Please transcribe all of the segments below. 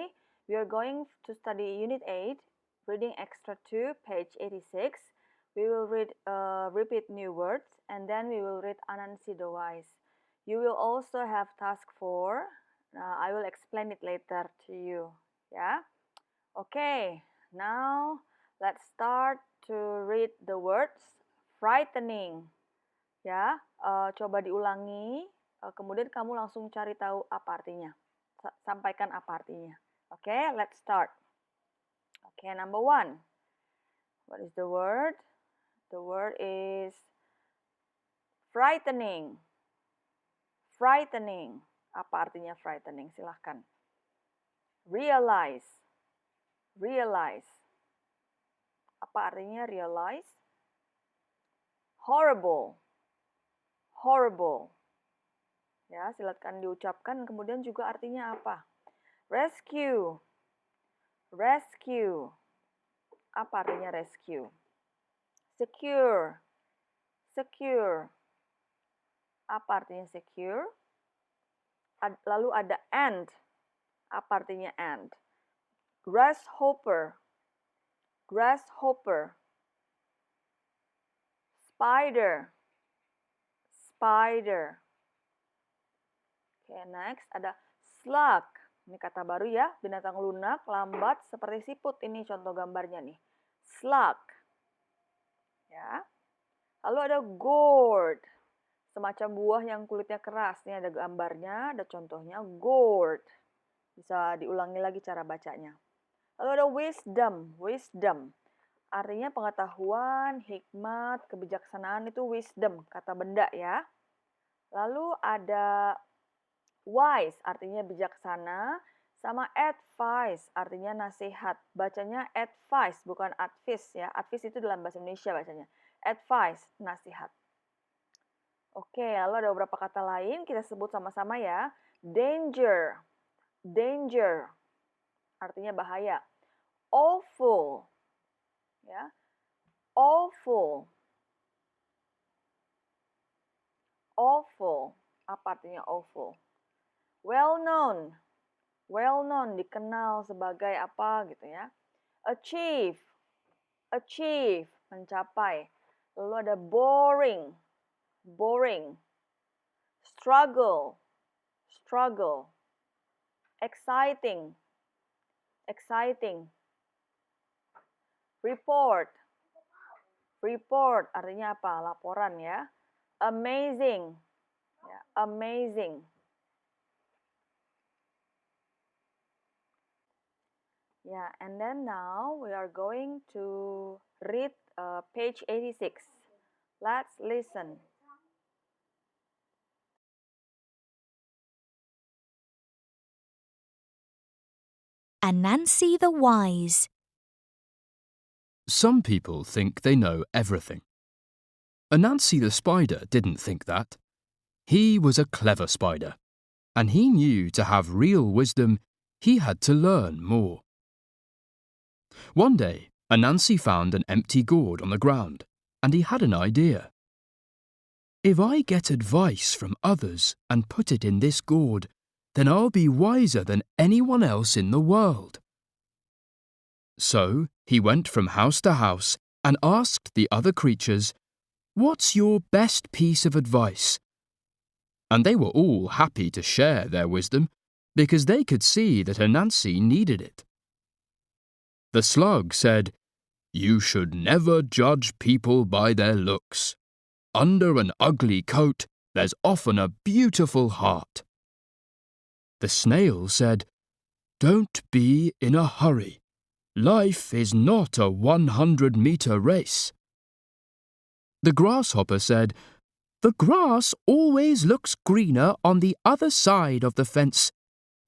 Today, we are going to study Unit 8, Reading Extra 2, page 86. We will repeat new words, and then we will read Anansi the Wise. You will also have task 4. I will explain it later to you. Yeah? Okay, now let's start to read the words frightening. Ya, coba diulangi, kemudian kamu langsung cari tahu apa artinya. Sampaikan apa artinya. Okay, let's start. Okay, number 1. What is the word? The word is frightening. Frightening. Apa artinya frightening? Silahkan. Realize. Realize. Apa artinya realize? Horrible. Horrible. Ya, silakan diucapkan. Kemudian juga artinya apa? Rescue. Rescue. Apa artinya rescue? Secure. Secure. Apa artinya secure? Lalu ada end. Apa artinya end? Grasshopper. Grasshopper. Spider. Spider. Oke, next ada slug. Ini kata baru ya, binatang lunak, lambat, seperti siput. Ini contoh gambarnya nih. Slug. Ya. Lalu ada gourd. Semacam buah yang kulitnya keras. Ini ada gambarnya, ada contohnya gourd. Bisa diulangi lagi cara bacanya. Lalu ada wisdom. Wisdom. Artinya pengetahuan, hikmat, kebijaksanaan itu wisdom, kata benda ya. Lalu ada wise, artinya bijaksana, sama advice, artinya nasihat. Bacanya advice, bukan advice ya. Advice itu dalam bahasa Indonesia bacanya. Advice, nasihat. Oke, lalu ada beberapa kata lain, kita sebut sama-sama ya. Danger. Danger, artinya bahaya. Awful. Ya. Awful. Awful. Apa artinya awful? Well known. Well known, dikenal sebagai apa gitu ya. Achieve. Achieve, mencapai. Lalu ada boring. Boring. Struggle. Struggle. Exciting. Exciting. Report. Report artinya apa? Laporan ya. Amazing. Ya, amazing. Yeah, and then now we are going to read page 86. Let's listen. Anansi the Wise. Some people think they know everything. Anansi the spider didn't think that. He was a clever spider, and he knew to have real wisdom, he had to learn more. One day, Anansi found an empty gourd on the ground, and he had an idea. If I get advice from others and put it in this gourd, then I'll be wiser than anyone else in the world. So he went from house to house and asked the other creatures, "What's your best piece of advice?" And they were all happy to share their wisdom because they could see that Anansi needed it. The slug said, "You should never judge people by their looks. Under an ugly coat, there's often a beautiful heart." The snail said, "Don't be in a hurry. Life is not a 100-meter race." The grasshopper said, "The grass always looks greener on the other side of the fence,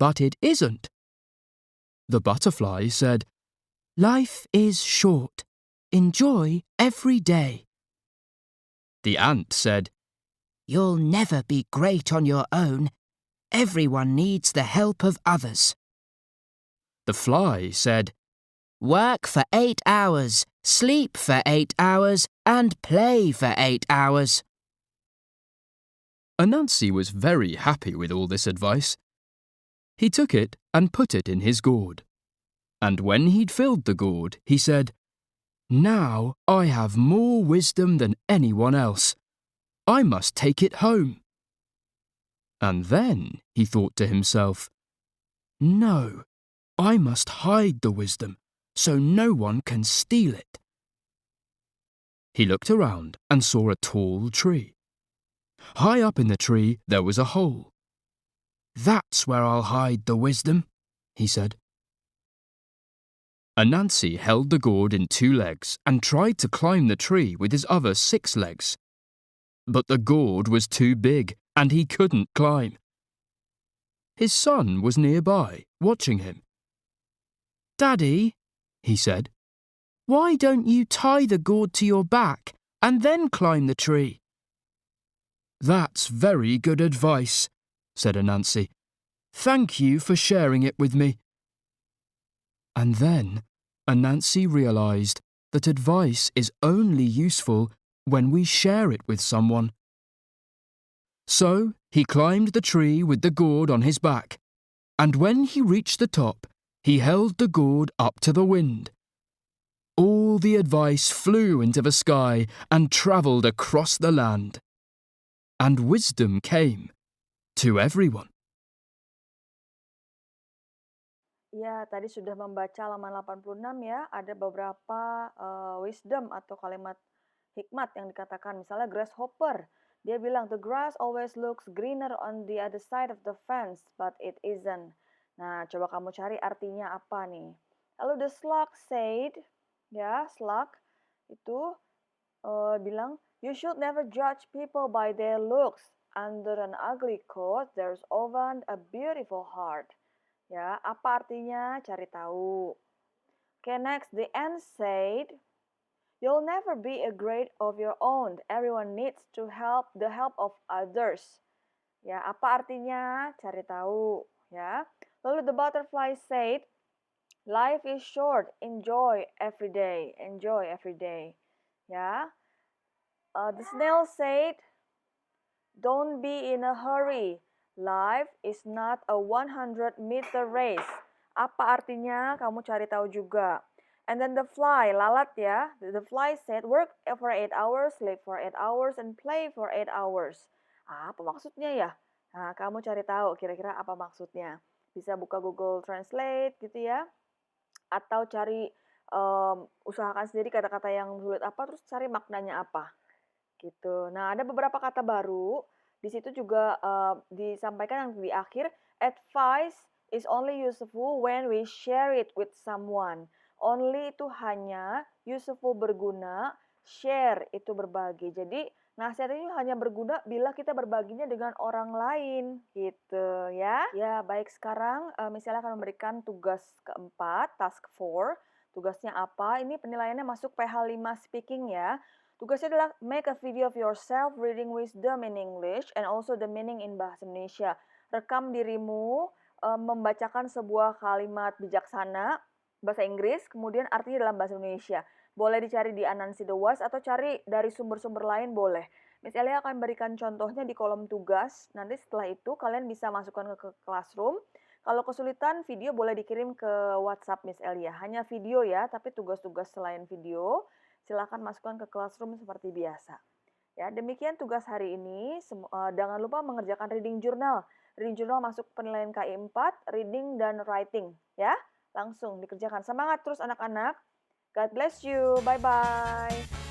but it isn't." The butterfly said, "Life is short. Enjoy every day." The ant said, "You'll never be great on your own. Everyone needs the help of others." The fly said, "Work for 8 hours, sleep for 8 hours, and play for 8 hours." Anansi was very happy with all this advice. He took it and put it in his gourd. And when he'd filled the gourd, he said, "Now I have more wisdom than anyone else. I must take it home." And then he thought to himself, "No, I must hide the wisdom so no one can steal it." He looked around and saw a tall tree. High up in the tree there was a hole. "That's where I'll hide the wisdom," he said. Anansi held the gourd in 2 legs and tried to climb the tree with his other 6 legs. But the gourd was too big and he couldn't climb. His son was nearby, watching him. "Daddy," he said, "why don't you tie the gourd to your back and then climb the tree?" "That's very good advice," said Anansi. "Thank you for sharing it with me." And then Anansi realized that advice is only useful when we share it with someone. So he climbed the tree with the gourd on his back, and when he reached the top, he held the gourd up to the wind. All the advice flew into the sky and travelled across the land. And wisdom came to everyone. Ya, tadi sudah membaca halaman 86 ya, ada beberapa wisdom atau kalimat hikmat yang dikatakan. Misalnya grasshopper, dia bilang, "The grass always looks greener on the other side of the fence, but it isn't." Nah, coba kamu cari artinya apa nih. Lalu the slug said, ya, slug itu bilang, "You should never judge people by their looks. Under an ugly coat, there's often a beautiful heart." Ya, apa artinya? Cari tahu. Okay, next, the ant said, "You'll never be a great of your own. Everyone needs to help the help of others." Ya, apa artinya? Cari tahu. Ya. Lalu the butterfly said, "Life is short. Enjoy every day. Enjoy every day." Ya. The snail said, "Don't be in a hurry. Life is not a 100-meter race." Apa artinya? Kamu cari tahu juga. And then the fly, lalat ya. The fly said, "Work for 8 hours, sleep for 8 hours, and play for 8 hours." Apa maksudnya ya? Nah, kamu cari tahu kira-kira apa maksudnya. Bisa buka Google Translate gitu ya. Atau cari, usahakan sendiri kata-kata yang sulit apa, terus cari maknanya apa. Gitu. Nah, ada beberapa kata baru. Di situ juga disampaikan yang di akhir, advice is only useful when we share it with someone. Only itu hanya, useful berguna, share itu berbagi. Jadi, nasihat ini hanya berguna bila kita berbaginya dengan orang lain, gitu ya. Ya, baik sekarang misalnya akan memberikan tugas keempat, task 4. Tugasnya apa? Ini penilaiannya masuk PH5 speaking ya. Tugasnya adalah make a video of yourself reading wisdom in English and also the meaning in Bahasa Indonesia. Rekam dirimu membacakan sebuah kalimat bijaksana Bahasa Inggris, kemudian artinya dalam Bahasa Indonesia. Boleh dicari di Anansi The Wise atau cari dari sumber-sumber lain boleh. Miss Elia akan berikan contohnya di kolom tugas. Nanti setelah itu kalian bisa masukkan ke classroom. Kalau kesulitan video boleh dikirim ke WhatsApp Miss Elia. Hanya video ya, tapi tugas-tugas selain video silakan masukkan ke classroom seperti biasa. Ya, demikian tugas hari ini. Jangan lupa mengerjakan reading journal. Reading journal masuk penilaian KI 4, reading dan writing. Ya, langsung dikerjakan. Semangat terus anak-anak. God bless you. Bye-bye.